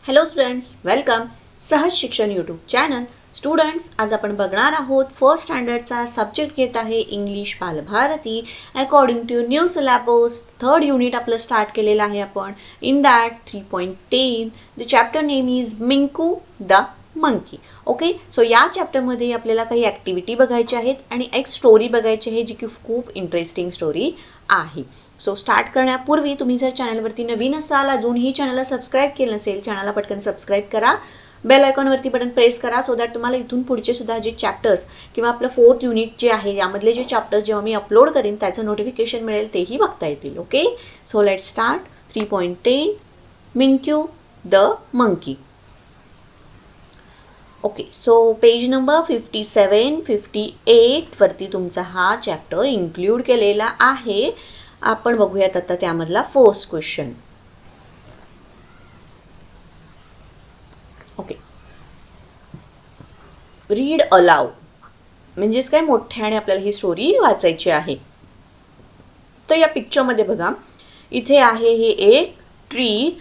Hello students, welcome सहज शिक्षण YouTube channel. Students, आज आपण बघणार आहोत फर्स्ट स्टँडर्डचा सब्जेक्ट घेत आहे English Balbharati according to new syllabus. Third unit आपलं स्टार्ट केलेलं आहे आपण. In that 3.10 the chapter name is Minku the monkey. Okay, so या चॅप्टरमध्ये आपल्याला काही ॲक्टिव्हिटी बघायची आहेत आणि एक स्टोरी बघायची आहे जी की खूप इंटरेस्टिंग स्टोरी आहे. सो स्टार्ट करण्यापूर्वी तुम्ही जर चॅनलवरती नवीन असाल, अजूनही चॅनलला सबस्क्राईब केलं नसेल, चॅनलला पटकन सबस्क्राईब करा, बेल आयकॉनवरती बटन प्रेस करा सो दॅट तुम्हाला इथून पुढचे सुद्धा जे चॅप्टर्स किंवा आपलं फोर्थ युनिट जे आहे यामधले जे चॅप्टर्स जेव्हा मी अपलोड करेन त्याचं नोटिफिकेशन मिळेल तेही बघता येतील. Okay, so let start. 3.10 Minku the monkey. Okay, so page number 57-58 वरती तुमचा हा चॅप्टर इन्क्ल्यूड केलेला आहे. आपण बघूयात आता त्यामधला first question. Okay, read aloud म्हणजेच काय, मोठ्याने आपल्याला ही स्टोरी वाचायची आहे. तर या पिक्चरमध्ये बघा, इथे आहे हे एक ट्री,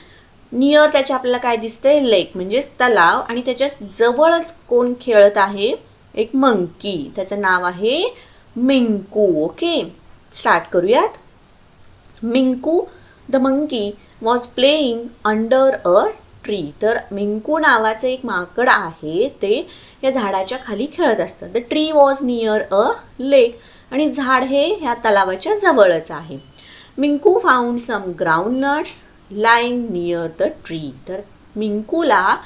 नियर त्याच्या आपल्याला काय दिसतंय, लेक म्हणजेच तलाव, आणि त्याच्या जवळच कोण खेळत आहे, एक मंकी, त्याचं नाव आहे मिंकू. ओके, स्टार्ट करूयात. Minku the monkey was playing under a tree. तर मिंकू नावाचं एक माकड आहे, ते या झाडाच्या खाली खेळत असतं. The tree was near a lake, आणि झाड हे ह्या तलावाच्या जवळच आहे. Minku found some groundnuts lying near the tree. तर मिंकूला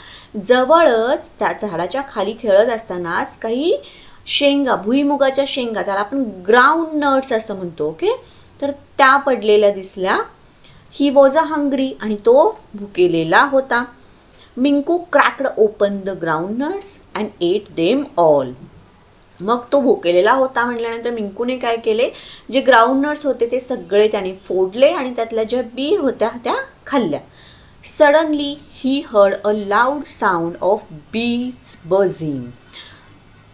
जवळच त्या झाडाच्या खाली खेळत असतानाच काही शेंगा, भुईमुगाच्या शेंगा, त्याला आपण ग्राउंड नट्स असं म्हणतो. ओके, तर त्या पडलेल्या दिसल्या. ही वॉज अ हंग्री, आणि तो भुकेलेला होता. Minku cracked open the ground nuts and at them all. मग तो भुकेलेला होता म्हटल्यानंतर मिंकूने काय केले, जे ग्राउंड नट्स होते ते सगळे त्याने फोडले आणि त्यातल्या ज्या बी होत्या त्या खाल्ल्या. Suddenly he heard a loud sound of बीज बझिंग.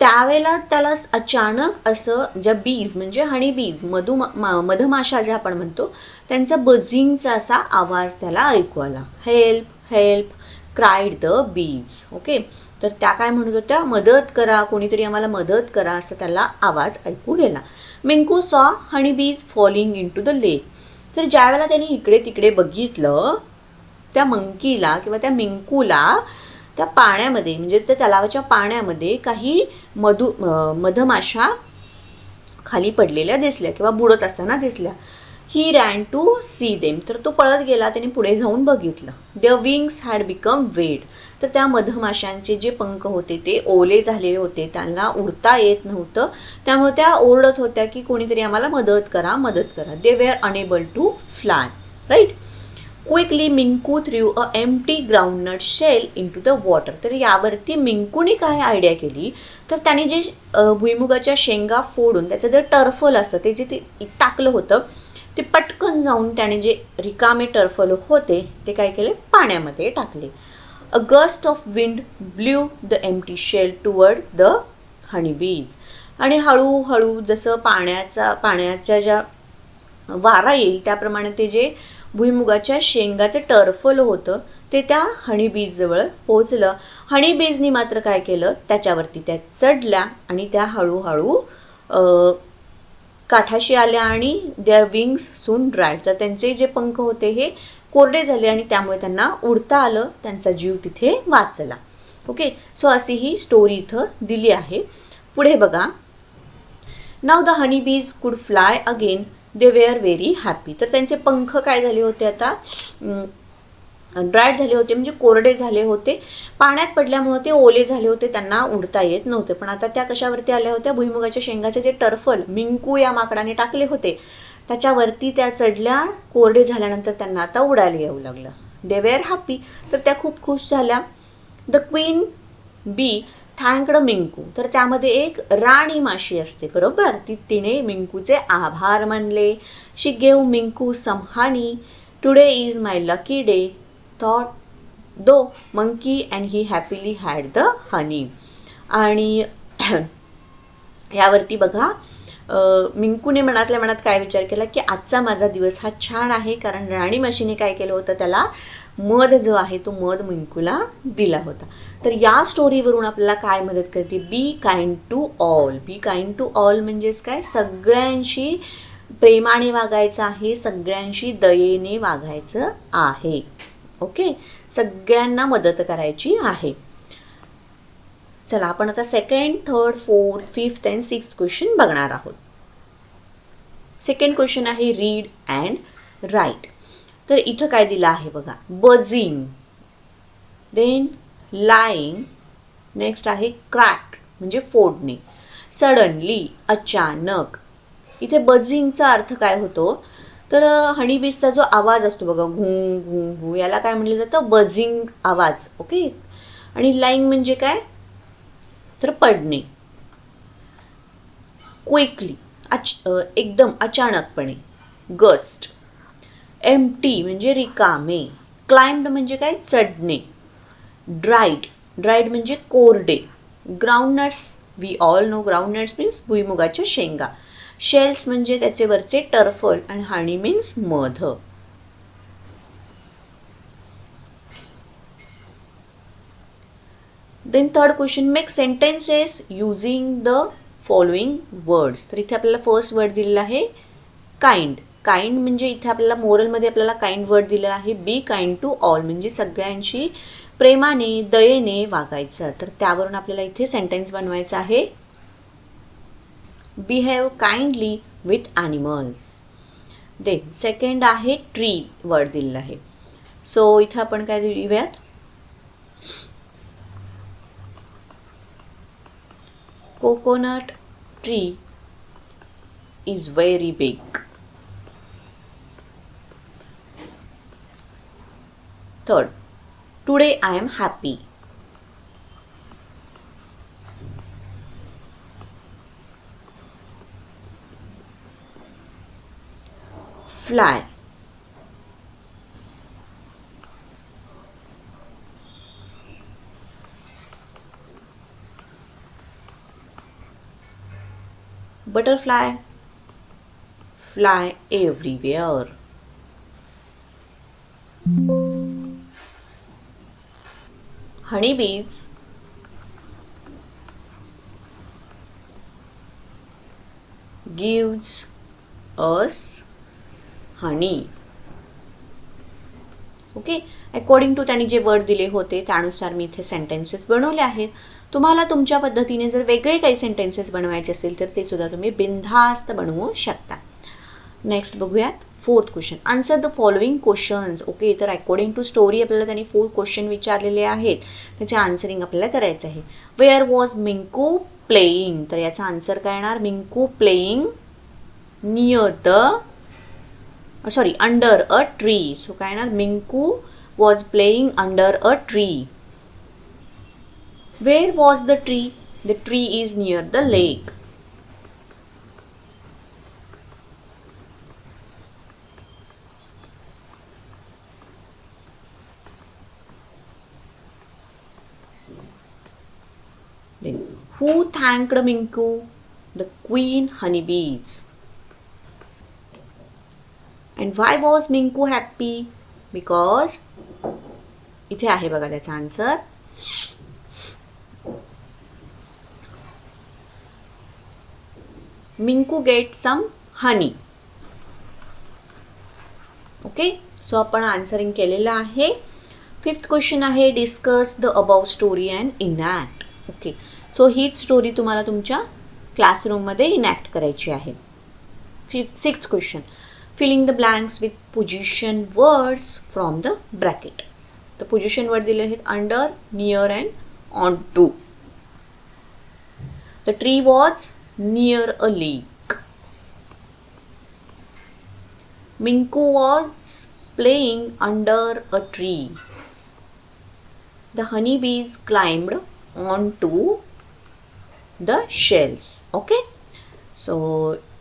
त्यावेळेला त्याला अचानक असं, ज्या बीज म्हणजे हनी बीज, मधमाशा ज्या आपण म्हणतो, त्यांचा बझिंगचा असा आवाज त्याला ऐकू आला. Help help cried the bees. Okay, तर त्या काय म्हणत होत्या, मदत करा, कोणीतरी आम्हाला मदत करा, असं त्याला आवाज ऐकू गेला. मिंकू सॉ हनी बीज फॉलिंग इन टू द लेक. तर ज्या वेळेला त्यांनी इकडे तिकडे बघितलं, त्या मंकीला किंवा त्या मिंकूला त्या पाण्यामध्ये म्हणजे त्या तलावाच्या पाण्यामध्ये काही मधमाशा खाली पडलेल्या दिसल्या किंवा बुडत असताना दिसल्या. ही रॅन टू सी देम. तर तो पळत गेला, त्याने पुढे जाऊन बघितलं. देअर विंग्स हॅड बिकम वेड. तर त्या मधमाशांचे जे पंख होते ते ओले झालेले होते, त्यांना उडता येत नव्हतं, त्यामुळे त्या ओरडत होत्या की कोणीतरी आम्हाला मदत करा, मदत करा. They were unable to fly. Right. Quickly Minku threw a empty groundnut shell into the water. तर यावरती मिंकूने काय आयडिया केली, तर त्याने जे भुईमुगाच्या शेंगा फोडून त्याचं जे टर्फल असतं ते जे ते टाकलं होतं, ते पटकन जाऊन त्याने जे रिकामे टर्फल होते ते काय केले, पाण्यामध्ये टाकले. A gust of wind blew the empty shell toward the honey bees. आणि हळूहळू जसं पाण्याच्या ज्या वारा येईल त्याप्रमाणे ते जे भुईमुगाच्या शेंगाचं टर्फल होतं ते त्या हनी बीजजवळ पोहोचलं. हनी बीजनी मात्र काय केलं, त्याच्यावरती त्या चढल्या आणि त्या हळूहळू काठाशी आल्या आणि देअर विंग्स सून ड्रायड. तर त्यांचे जे पंख होते हे कोरडे झाले आणि त्यामुळे त्यांना उडता आलं, त्यांचा जीव तिथे वाचला. ओके, सो अशी ही स्टोरी इथं दिली आहे. पुढे बघा. नाव द हनी बीज कुड fly again, they were very happy. तर त्यांचे पंख काय झाले होते, आता ड्रायड झाले होते म्हणजे कोरडे झाले होते, पाण्यात पडल्यामुळे ते ओले झाले होते, त्यांना उडता येत नव्हते. पण आता त्या कशावरती आल्या होत्या, भुईमुगाच्या शेंगाचे जे टर्फल मिंकू या माकडाने टाकले होते त्याच्यावरती त्या चढल्या. कोरडे झाल्यानंतर त्यांना आता उडायला येऊ लागलं. They were happy. तर त्या खूप खुश झाल्या. द क्वीन बी थँक्ड मिंकू. तर त्यामध्ये एक राणी माशी असते, बरोबर, तिने मिंकूचे आभार मानले. She gave Minku some honey. Today is my lucky day thought the monkey and he happily had the honey. आणि यावरती बघा मिंकूने मनातल्या मनात काय विचार केला की आजचा माझा दिवस हा छान आहे, कारण राणी माशीने काय केलं होतं, त्याला मध जो आहे तो मध मिंकूला दिला होता. तर या स्टोरीवरून आपल्याला काय मदत करते, be kind to all. Be kind to all म्हणजेच काय, सगळ्यांशी प्रेमाने वागायचं आहे, सगळ्यांशी दयेने वागायचं आहे. ओके, सगळ्यांना मदत करायची आहे. चला आपण आता second, third, fourth, fifth and sixth question बघणार आहोत. सेकंड क्वेश्चन आहे रीड अँड राईट. तर इथं काय दिलं आहे बघा, बझिंग, देन लाईंग, नेक्स्ट आहे क्रॅक म्हणजे फोडणे, सडनली अचानक. इथे बझिंगचा अर्थ काय होतो, तर हनीबीजचा जो आवाज असतो बघा, घू घू घू, याला काय म्हटलं जातं, बझिंग आवाज. ओके, आणि लाईंग म्हणजे काय, तर पडणे. क्विकली एकदम अचानकपणे, गस्ट. एम्प्टी म्हणजे रिकामे. क्लाइम्ड म्हणजे काय, चढणे. ड्राईड, ड्राईड म्हणजे कोरडे. Groundnuts, we all know groundnuts means भुईमुगाच्या शेंगा. शेल्स म्हणजे त्याचे वरचे टर्फल, आणि हनी मीन्स मध. Then third question, make sentences using the following words. तर इथे आपल्याला फर्स्ट वर्ड दिलेला आहे काइंड. काइंड म्हणजे इथे आपल्याला मोरलमध्ये आपल्याला काइंड वर्ड दिलेला आहे. बी काइंड टू ऑल म्हणजे सगळ्यांशी प्रेमाने दयेने वागायचं. तर त्यावरून आपल्याला इथे सेंटेन्स बनवायचं आहे, behave kindly with animals. Then second आहे ट्री वर्ड दिलेला आहे. सो इथं आपण काय लिहूयात, coconut tree is very big. Third, today I am happy. Fly. Butterfly, fly everywhere. Honeybees, gives us honey. Okay, according to त्यांनी जे वर्ड दिले होते त्यानुसार मी इथे सेंटेन्सेस बनवले आहेत. तुम्हाला तुमच्या पद्धतीने जर वेगळे काही सेंटेन्सेस बनवायचे असेल तर ते सुद्धा तुम्ही बिनधास्त बनवू शकता. नेक्स्ट बघूयात fourth question, answer the following questions. Okay, तर अकॉर्डिंग टू स्टोरी आपल्याला त्यांनी 4 क्वेश्चन विचारलेले आहेत, त्याचे आन्सरिंग आपल्याला करायचं आहे. वेअर वॉज मिंकू प्लेईंग, तर याचा आन्सर काय येणार, Minku playing near the under a tree. So काय येणार, Minku was playing under a tree. Where was the tree? The tree is near the lake. Then, who thanked Minku? The queen honeybees. And why was Minku happy? Because इथे आहे बघा त्याचा answer, Minku get some honey. Okay, so आपण answering केलेलं आहे. Fifth question आहे discuss the above story and enact. Okay, so हीच story तुम्हाला तुमच्या क्लासरूममध्ये इनॅक्ट करायची आहे. Sixth question, filling the blanks with position words from the bracket. तर पोझिशन वर्ड दिले आहेत under, near and onto. The tree was near a lake. Minku was playing under a tree. The honeybees climbed onto the shells. Okay, so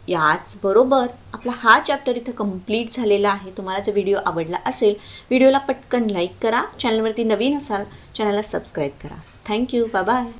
याच बरोबर आपला हा chapter इथं complete झालेला आहे. तुम्हाला जर व्हिडिओ आवडला असेल, व्हिडिओला पटकन लाईक करा. चॅनलवरती नवीन असाल चॅनलला सबस्क्राईब करा. Thank you, bye bye.